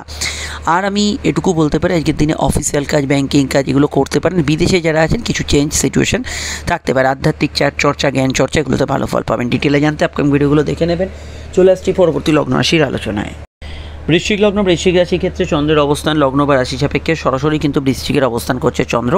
আর আমি এটুকু বলতে পারি আজকের দিনে অফিসিয়াল কাজ, ব্যাংকিং কাজ এগুলো করতে পারেন। বিদেশে যারা আছেন কিছু চেঞ্জ সিচুয়েশান থাকতে পারে। আধ্যাত্মিক চর্চা, জ্ঞান চর্চা এগুলোতে ভালো ফল পাবেন। ডিটেলে জানতে আপকামিং ভিডিওগুলো দেখে নেবেন। চলে আসছি পরবর্তী লগ্ন রাশির আলোচনায়। বৃশ্চিক লগ্ন, বৃশ্চিক রাশির ক্ষেত্রে চন্দ্রের অবস্থান লগ্ন বা রাশি সাপেক্ষে সরাসরি কিন্তু বৃশ্চিকের অবস্থান করছে চন্দ্র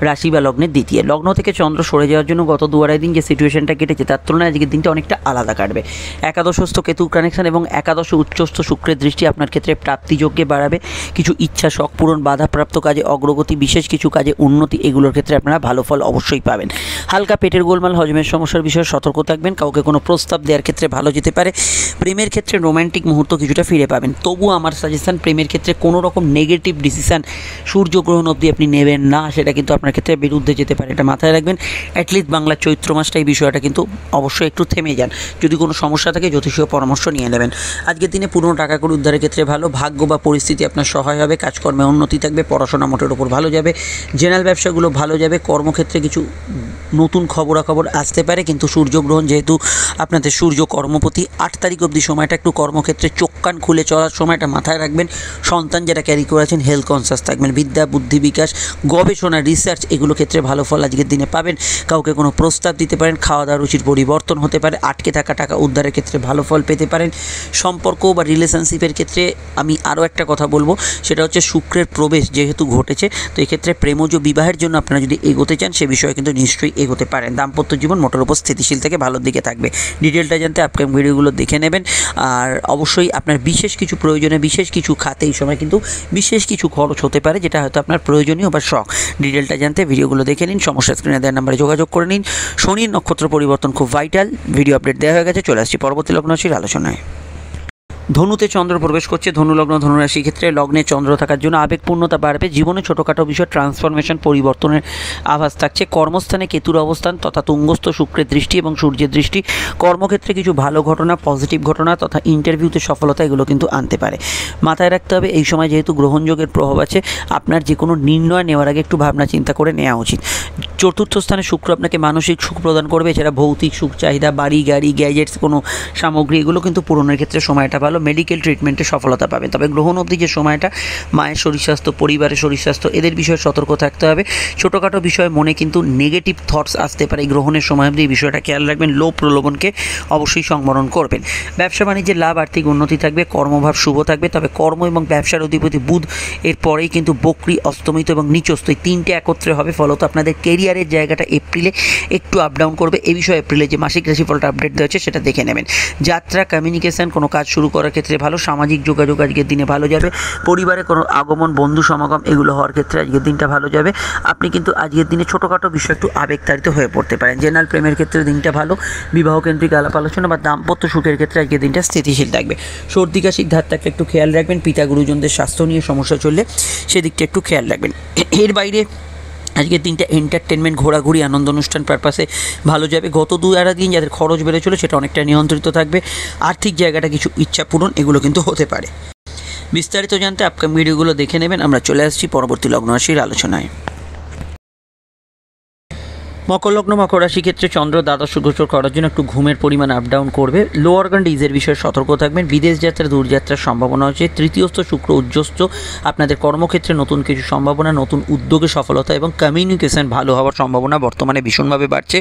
রাশি বা লগ্নের দ্বিতীয়। লগ্ন থেকে চন্দ্র সরে যাওয়ার জন্য গত 2-2.5 দিন যে সিচুয়েশনটা কেটেছে তার তুলনায় আজকের দিনটা অনেকটা আলাদা কাটবে। একাদশস্থ কেতুর কানেকশন এবং একাদশ উচ্চস্থ শুক্রের দৃষ্টি আপনার ক্ষেত্রে প্রাপ্তিযোগ্যে বাড়াবে। কিছু ইচ্ছা, শখ পূরণ, বাধাপ্রাপ্ত কাজে অগ্রগতি, বিশেষ কিছু কাজে উন্নতি, এগুলোর ক্ষেত্রে আপনারা ভালো ফল অবশ্যই পাবেন। হালকা পেটের গোলমাল, হজমের সমস্যার বিষয়ে সতর্ক থাকবেন। কাউকে কোনো প্রস্তাব দেওয়ার ক্ষেত্রে ভালো যেতে পারে। প্রেমের ক্ষেত্রে রোম্যান্টিক মুহূর্ত কিছুটা ফিরে পাবেন। তবুও আমার সাজেশন, প্রেমের ক্ষেত্রে কোনো রকম নেগেটিভ ডিসিশান সূর্যগ্রহণ অবধি আপনি নেবেন না, সেটা কিন্তু আপনার ক্ষেত্রে বিরুদ্ধে যেতে পারে, এটা মাথায় রাখবেন। অ্যাটলিস্ট বাংলার চৈত্র মাসটা এই বিষয়টা কিন্তু অবশ্যই একটু থেমে যান। যদি কোনো সমস্যা থাকে জ্যোতিষীয় পরামর্শ নিয়ে নেবেন। আজকের দিনে পুরনো টাকা করে উদ্ধারের ক্ষেত্রে ভালো। ভাগ্য বা পরিস্থিতি আপনার সহায় হবে। কাজকর্মে উন্নতি থাকবে। পড়াশোনা মোটের ওপর ভালো যাবে। জেনারেল ব্যবসাগুলো ভালো যাবে। কর্মক্ষেত্রে কিছু নতুন খবরাখবর আসতে পারে, কিন্তু সূর্যগ্রহণ যেহেতু আপনাদের সূর্য কর্মপতি, 8 তারিখ অবধি সময়টা একটু কর্মক্ষেত্রে চোখ কান খুলে চলার সময়টা মাথায় রাখবেন। সন্তান যারা ক্যারি করেছেন হেলথ কনসাস থাকবেন। বিদ্যা, বুদ্ধি বিকাশ, গবেষণা, রিসার্চ এগুলো ক্ষেত্রে ভালো ফল আজকের দিনে পাবেন। কাউকে কোনো প্রস্তাব দিতে পারেন। খাওয়া দাওয়ার রুচির পরিবর্তন হতে পারে। আটকে থাকা টাকা উদ্ধারের ক্ষেত্রে ভালো ফল পেতে পারেন। সম্পর্ক বা রিলেশনশিপের ক্ষেত্রে আমি আরও একটা কথা বলবো, সেটা হচ্ছে শুক্রের প্রবেশ যেহেতু ঘটেছে, তো এক্ষেত্রে প্রেমজ বিবাহের জন্য আপনারা যদি এগোতে চান সে বিষয়ে কিন্তু নিশ্চয়ই এগোতে পারেন। দাম্পত্য জীবন মোটের উপর স্থিতিশীল থেকে ভালোর দিকে থাকবে। ডিটেলটা জানতে আপকামিং ভিডিওগুলো দেখে নেবেন। আর অবশ্যই আপনার বিশেষ কিছু প্রয়োজনে, বিশেষ কিছু খাতে এই সময় কিন্তু বিশেষ কিছু খরচ হতে পারে, যেটা হয়তো আপনার প্রয়োজনীয় বা শখ। ডিটেলটা জানতে ভিডিওগুলো দেখে নিন। সমস্যা স্ক্রিনে দেওয়ার নাম্বারে যোগাযোগ করে নিন। শনির নক্ষত্র পরিবর্তন খুব ভাইটাল। ভিডিও আপডেট দেওয়া হয়ে গেছে। চলে আসছি পরবর্তী লগ্ন রাশির আলোচনায়। ধনুতে চন্দ্র প্রবেশ করছে। ধনু লগ্ন, ধনুরাশি ক্ষেত্রে লগ্নে চন্দ্র থাকার জন্য আবেগপূর্ণতা বাড়বে। জীবনে ছোটোখাটো বিষয় ট্রান্সফরমেশন, পরিবর্তনের আভাস থাকছে। কর্মস্থানে কেতুর অবস্থান তথা তুঙ্গস্থ শুক্রের দৃষ্টি এবং সূর্যের দৃষ্টি কর্মক্ষেত্রে কিছু ভালো ঘটনা, পজিটিভ ঘটনা তথা ইন্টারভিউতে সফলতা এগুলো কিন্তু আনতে পারে। মাথায় রাখতে হবে এই সময় যেহেতু গ্রহণযোগের প্রভাব আছে, আপনার যে কোনো নির্ণয় নেওয়ার আগে একটু ভাবনা চিন্তা করে নেওয়া উচিত। চতুর্থ স্থানে শুক্র আপনাকে মানসিক সুখ প্রদান করবে। এছাড়া ভৌতিক সুখ চাহিদা, বাড়ি, গাড়ি, গ্যাজেটস, কোনো সামগ্রী এগুলো কিন্তু পূরণের ক্ষেত্রে সময়টা ভালো। ভালো, মেডিকেল ট্রিটমেন্টে সফলতা পাবেন। তবে গ্রহণ অবধি যে সময়টা মায়ের শরীর স্বাস্থ্য, পরিবারের শরীর স্বাস্থ্য এদের বিষয়ে সতর্ক থাকতে হবে। ছোটোখাটো বিষয়ে মনে কিন্তু নেগেটিভ থটস আসতে পারে এই গ্রহণের সময় অবধি, এই বিষয়টা খেয়াল রাখবেন। লোভ প্রলোভনকে অবশ্যই সংবরণ করবেন। ব্যবসা বাণিজ্যের লাভ, আর্থিক উন্নতি থাকবে, কর্মভাব শুভ থাকবে। তবে কর্ম এবং ব্যবসার অধিপতি বুধ এর পরেই কিন্তু বক্রী, অস্তমিত এবং নিচস্থ এই তিনটে একত্রে হবে। ফলত আপনাদের কেরিয়ারের জায়গাটা এপ্রিলে একটু আপ ডাউন করবে। এই বিষয়ে এপ্রিলে যে মাসিক রাশিফলটা আপডেট দেওয়া হচ্ছে সেটা দেখে নেবেন। যাত্রা, কমিউনিকেশন, কোনো কাজ শুরু করার ক্ষেত্রে ভালো, সামাজিক যোগাযোগ আজকের দিনে ভালো যাবে, পরিবারে কোনো আগমন, বন্ধু সমাগম এগুলো হওয়ার ক্ষেত্রে আজকের দিনটা ভালো যাবে। আপনি কিন্তু আজকের দিনে ছোটোখাটো বিষয় একটু আবেগতাড়িত হয়ে পড়তে পারেন। জেনারেল প্রেমের ক্ষেত্রে দিনটা ভালো, বিবাহকেন্দ্রিক আলাপ আলোচনা বা দাম্পত্য সুখের ক্ষেত্রে আজকের দিনটা স্থিতিশীল থাকবে। সর্দি কাশির ধার থাকলে একটু খেয়াল রাখবেন। পিতা গুরুজনদের স্বাস্থ্য নিয়ে সমস্যা চললে সেদিকটা একটু খেয়াল রাখবেন। এর বাইরে আজকের দিনটা এন্টারটেনমেন্ট, ঘোরাঘুরি, আনন্দ অনুষ্ঠান পারপাসে ভালো যাবে। গত 2-4 দিন যাদের খরচ বেড়েছিল সেটা অনেকটা নিয়ন্ত্রিত থাকবে। আর্থিক জায়গাটা কিছু ইচ্ছা পূরণ এগুলো কিন্তু হতে পারে। বিস্তারিত জানতে আপকামিং ভিডিওগুলো দেখে নেবেন। আমরা চলে আসছি পরবর্তী লগ্ন রাশির আলোচনায়। মকর লগ্ন, মকর রাশি ক্ষেত্রে চন্দ্র দ্বাদশ গোচর করার জন্য একটু ঘুমের পরিমাণ আপ ডাউন করবে। লো অর্গান ডিজের বিষয়ে সতর্ক থাকবেন। বিদেশ যাত্রা, দূরযাত্রার সম্ভাবনা আছে। তৃতীয়স্থ শুক্র উজ্জ্বস্ত, আপনাদের কর্মক্ষেত্রে নতুন কিছু সম্ভাবনা, নতুন উদ্যোগে সফলতা এবং কমিউনিকেশন ভালো হওয়ার সম্ভাবনা বর্তমানে ভীষণভাবে বাড়ছে।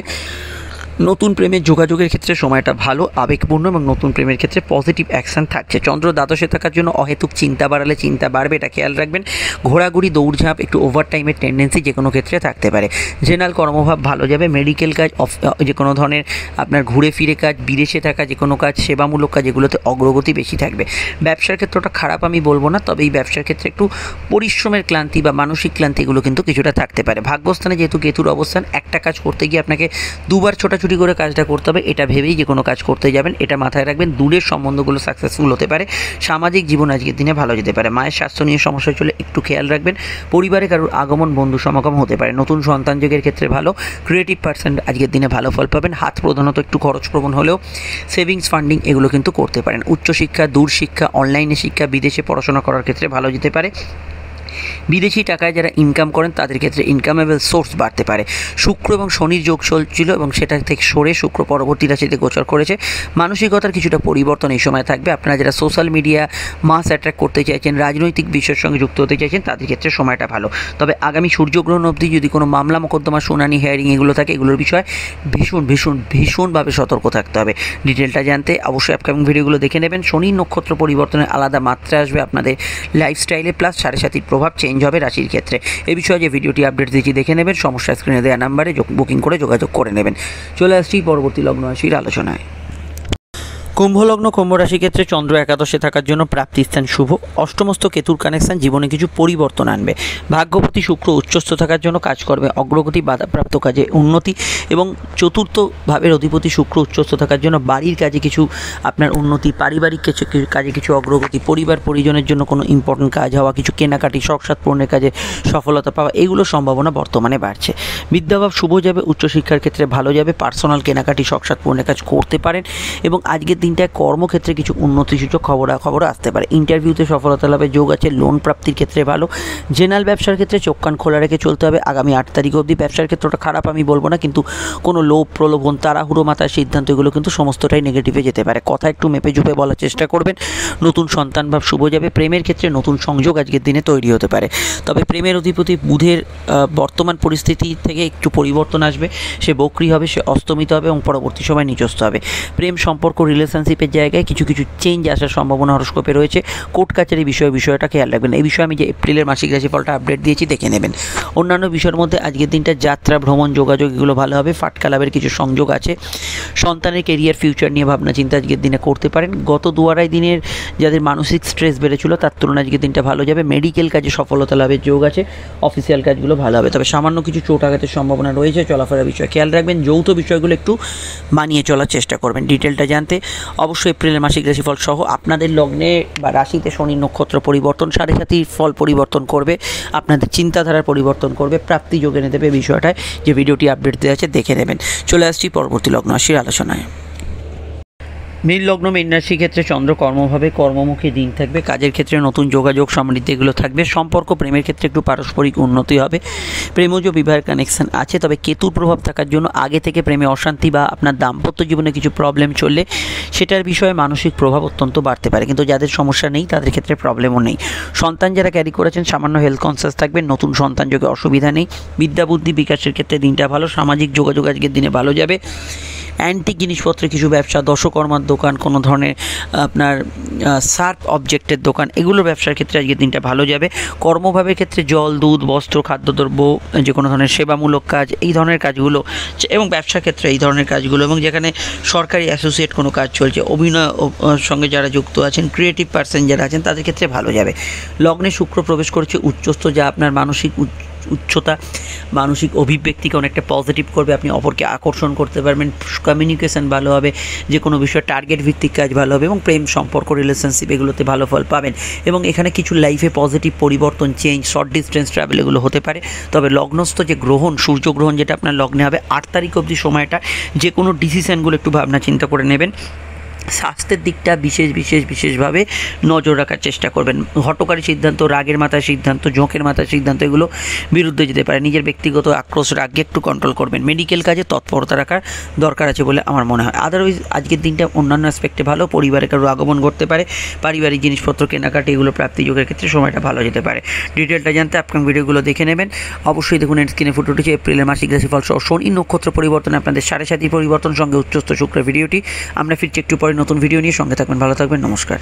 নতুন প্রেমের যোগাযোগের ক্ষেত্রে সময়টা ভালো, আবেগপূর্ণ এবং নতুন প্রেমের ক্ষেত্রে পজিটিভ অ্যাকশন থাকছে। চন্দ্র দ্বাদশে থাকার জন্য অহেতুক চিন্তা বাড়ালে চিন্তা বাড়বে, এটা খেয়াল রাখবেন। ঘোরাঘুরি, দৌড়ঝাঁপ, একটু ওভার টাইমের টেন্ডেন্সি যে কোনো ক্ষেত্রে থাকতে পারে। জেনারেল কর্মভাব ভালো যাবে। মেডিকেল কাজ, যে কোনো ধরনের আপনার ঘুরে ফিরে কাজ, বিদেশে থাকা যে কোনো কাজ, সেবামূলক কাজ এগুলোতে অগ্রগতি বেশি থাকবে। ব্যবসার ক্ষেত্রটা খারাপ আমি বলবো না, তবে এই ব্যবসার ক্ষেত্রে একটু পরিশ্রমের ক্লান্তি বা মানসিক ক্লান্তি এগুলো কিন্তু কিছুটা থাকতে পারে। ভাগ্যস্থানে যেহেতু কেতুর অবস্থান, একটা কাজ করতে গিয়ে আপনাকে দুবার ছোটাছুটি করে কাজটা করতে হবে, এটা ভেবেই যে কোনো কাজ করতে যাবেন, এটা মাথায় রাখবেন। দূরের সম্বন্ধগুলো সাকসেসফুল হতে পারে। সামাজিক জীবন আজকের দিনে ভালো যেতে পারে। মায়ের স্বাস্থ্য নিয়ে সমস্যা চলে একটু খেয়াল রাখবেন। পরিবারে কারোর আগমন, বন্ধু সমাগম হতে পারে। নতুন সন্তান যোগের ক্ষেত্রে ভালো। ক্রিয়েটিভ পার্সন আজকের দিনে ভালো ফল পাবেন। হাত প্রধানত একটু খরচ প্রবণ হলেও সেভিংস, ফান্ডিং এগুলো কিন্তু করতে পারেন। উচ্চশিক্ষা, দূর শিক্ষা, অনলাইনে শিক্ষা, বিদেশে পড়াশোনা করার ক্ষেত্রে ভালো যেতে পারে। বিদেশি টাকায় যারা ইনকাম করেন তাদের ক্ষেত্রে ইনকামেবল সোর্স বাড়তে পারে। শুক্র এবং শনির যোগ চলছিল এবং সেটা থেকে সরে শুক্র পরবর্তী রাশিতে গোচর করেছে। মানসিকতার কিছুটা পরিবর্তন এই সময় থাকবে। আপনারা যারা সোশ্যাল মিডিয়া মাস অ্যাট্রাক্ট করতে চাইছেন, রাজনৈতিক বিষয়ের সঙ্গে যুক্ত হতে চাইছেন, তাদের ক্ষেত্রে সময়টা ভালো। তবে আগামী সূর্যগ্রহণ অবধি যদি কোনো মামলা মোকদ্দমা, শুনানি, হিয়ারিং এগুলো থাকে, এগুলোর বিষয়ে ভীষণভাবে সতর্ক থাকতে হবে। ডিটেলটা জানতে অবশ্যই আপকামিং ভিডিওগুলো দেখে নেবেন। শনির নক্ষত্র পরিবর্তনের আলাদা মাত্রা আসবে আপনাদের লাইফস্টাইলে, প্লাস 7.5 প্রভাব চেঞ্জ হবে রাশির ক্ষেত্রে। এই বিষয়ে যে ভিডিওটি আপডেট দিয়েছি দেখে নেবেন। সমস্যা স্ক্রিনে দেওয়া নাম্বারে বুকিং করে যোগাযোগ করে নেবেন। চলে আসছি পরবর্তী লগ্ন রাশির আলোচনায়। কুম্ভ লগ্ন, কুম্ভ রাশি ক্ষেত্রে চন্দ্র একাদশে থাকার জন্য প্রাপ্তিস্থান শুভ। অষ্টমস্থ কেতুর কানেকশন জীবনে কিছু পরিবর্তন আনবে। ভাগ্যপতি শুক্র উচ্চস্থ থাকার জন্য কাজকর্মে অগ্রগতি, বাধাপ্রাপ্ত কাজে উন্নতি এবং চতুর্থ ভাবের অধিপতি শুক্র উচ্চস্থ থাকার জন্য বাড়ির কাজে কিছু আপনার উন্নতি, পারিবারিক কিছু কাজে কিছু অগ্রগতি, পরিবার পরিজনের জন্য কোনো ইম্পর্টেন্ট কাজ হওয়া, কিছু কেনাকাটি, শখসাদ পূর্ণের কাজে সফলতা পাওয়া এগুলো সম্ভাবনা বর্তমানে বাড়ছে। বিদ্যাভাব শুভ যাবে। উচ্চশিক্ষার ক্ষেত্রে ভালো যাবে। পার্সোনাল কেনাকাটি, শখসাদ পূর্ণের কাজ করতে পারেন এবং আজকের দিনটায় কর্মক্ষেত্রে কিছু উন্নতিসূচক খবর আসতে পারে। ইন্টারভিউতে সফলতা লাভের যোগ আছে। লোন প্রাপ্তির ক্ষেত্রে ভালো। জেনারেল ব্যবসার ক্ষেত্রে চোখ কান খোলা রেখে চলতে হবে। আগামী 8 তারিখ অবধি ব্যবসার ক্ষেত্রটা খারাপ আমি বলবো না, কিন্তু কোনো লোভ প্রলোভন, তাড়াহুড়ো মাথার সিদ্ধান্ত এগুলো কিন্তু সমস্তটাই নেগেটিভে যেতে পারে। কথা একটু মেপে ঝুপে বলার চেষ্টা করবেন। নতুন সন্তান ভাব শুভ যাবে। প্রেমের ক্ষেত্রে নতুন সংযোগ আজকের দিনে তৈরি হতে পারে। তবে প্রেমের অধিপতি বুধের বর্তমান পরিস্থিতি থেকে একটু পরিবর্তন আসবে। সে বক্রী হবে, সে অস্তমিত হবে এবং পরবর্তী সময় নিচস্থ হবে। প্রেম সম্পর্ক, রিলেশনশিপের জায়গায় কিছু চেঞ্জ আসার সম্ভাবনা হরস্কোপে রয়েছে। কোর্ট কাছারি বিষয়টা খেয়াল রাখবেন। এই বিষয়ে আমি যে এপ্রিলের মাসিক রাশিফলটা আপডেট দিয়েছি দেখে নেবেন। অন্যান্য বিষয়ের মধ্যে আজকের দিনটা যাত্রা, ভ্রমণ, যোগাযোগ এগুলো ভালো হবে। ফাটকা লাভের কিছু সংযোগ আছে। সন্তানের কেরিয়ার, ফিউচার নিয়ে ভাবনা চিন্তা আজকের দিনে করতে পারেন। গত 2-2.5 দিনের যাদের মানসিক স্ট্রেস বেড়েছিল তার তুলনায় আজকের দিনটা ভালো যাবে। মেডিকেল কাজে সফলতা লাভের যোগ আছে। অফিসিয়াল কাজগুলো ভালো হবে। তবে সামান্য কিছু চোট আঘাতের সম্ভাবনা রয়েছে। চলাফেরার বিষয়ে খেয়াল রাখবেন। যৌথ বিষয়গুলো একটু মানিয়ে চলার চেষ্টা করবেন। ডিটেলটা জানতে অবশ্যই এপ্রিলের মাসিক রাশিফল সহ আপনাদের লগ্নে বা রাশিতে শনির নক্ষত্র পরিবর্তন 7.5 ফল পরিবর্তন করবে। আপনাদের চিন্তাধারার পরিবর্তন করবে। প্রাপ্তি যোগ এনে দেবে। বিষয়টায় যে ভিডিওটি আপডেট দেওয়া আছে দেখে নেবেন। চলে আসছি পরবর্তী লগ্ন রাশির আলোচনায়। মীন লগ্ন মীন রাশির ক্ষেত্রে চন্দ্র কর্মভাবে কর্মমুখী দিন থাকবে, কাজের ক্ষেত্রে নতুন যোগাযোগ সমৃদ্ধি এগুলো থাকবে, সম্পর্ক প্রেমের ক্ষেত্রে একটু পারস্পরিক উন্নতি হবে, প্রেমজ বিবাহের কানেকশন আছে, তবে কেতুর প্রভাব থাকার জন্য আগে থেকে প্রেমে অশান্তি বা আপনার দাম্পত্য জীবনে কিছু প্রবলেম চললে সেটার বিষয়ে মানসিক প্রভাব অত্যন্ত বাড়তে পারে, কিন্তু যাদের সমস্যা নেই তাদের ক্ষেত্রে প্রবলেমও নেই। সন্তান যারা ক্যারি করেছেন সামান্য হেলথ কনসিয়াস থাকবেন, নতুন সন্তান যোগে অসুবিধা নেই, বিদ্যা বুদ্ধি বিকাশের ক্ষেত্রে দিনটা ভালো, সামাজিক যোগাযোগ আজকের দিনে ভালো যাবে, অ্যান্টিক জিনিসপত্রের কিছু ব্যবসা, দশকর্মার দোকান, কোনো ধরনের আপনার শার্প অবজেক্টের দোকান, এগুলোর ব্যবসার ক্ষেত্রে আজকের দিনটা ভালো যাবে। কর্মভাবের ক্ষেত্রে জল, দুধ, বস্ত্র, খাদ্যদ্রব্য, যে কোনো ধরনের সেবামূলক কাজ, এই ধরনের কাজগুলো, এবং ব্যবসার ক্ষেত্রে এই ধরনের কাজগুলো, এবং যেখানে সরকারি অ্যাসোসিয়েট কোনো কাজ চলছে, অভিনয় সঙ্গে যারা যুক্ত আছেন, ক্রিয়েটিভ পার্সন যারা আছেন, তাদের ক্ষেত্রে ভালো যাবে। লগ্নে শুক্র প্রবেশ করেছে উচ্চস্থ, যা আপনার মানসিক উচ্চতা, মানসিক অভিব্যক্তিকে অনেকটা পজিটিভ করবে, আপনি অপরকে আকর্ষণ করতে পারবেন, কমিউনিকেশন ভালো হবে, যে কোনো বিষয়ে টার্গেট ভিত্তিক কাজ ভালো হবে, এবং প্রেম সম্পর্ক রিলেশনশিপ এগুলোতে ভালো ফল পাবেন, এবং এখানে কিছু লাইফে পজিটিভ পরিবর্তন, চেঞ্জ, শর্ট ডিস্টেন্স ট্রাভেল এগুলো হতে পারে। তবে লগ্নস্থ যে গ্রহণ, সূর্যগ্রহণ যেটা আপনার লগ্নে হবে 8 তারিখ অবধি সময়টা যে কোনো ডিসিশানগুলো একটু ভাবনা চিন্তা করে নেবেন। স্বাস্থ্যের দিকটা বিশেষভাবে নজর রাখার চেষ্টা করবেন। হঠকারী সিদ্ধান্ত, রাগের মাথায় সিদ্ধান্ত, ঝোঁকের মাথায় সিদ্ধান্ত এগুলো বিরুদ্ধে যেতে পারে। নিজের ব্যক্তিগত আক্রোশ, রাগকে একটু কন্ট্রোল করবেন। মেডিকেল কাজে তৎপরতা রাখার দরকার আছে বলে আমার মনে হয়। আদারওয়াইজ আজকের দিনটা অন্যান্য অ্যাসপেক্টে ভালো, পরিবারে কারো আগমন ঘটতে পারে, পারিবারিক জিনিসপত্র কেনাকাটি এগুলো প্রাপ্তি যোগের ক্ষেত্রে সময়টা ভালো যেতে পারে। ডিটেলটা জানতে আপকামিং ভিডিওগুলো দেখে নেবেন। অবশ্যই দেখুন স্ক্রিনে ফুটে উঠেছে এপ্রিলের মাসিক রাশিফল সহ শনি নক্ষত্র পরিবর্তন, আপনাদের 7.5 পরিবর্তন সঙ্গে উচ্চস্থ শুক্র ভিডিওটি। আমরা ফিরছি একটু পরে নতুন ভিডিও নিয়ে, সঙ্গে থাকবেন, ভালো থাকবেন, নমস্কার।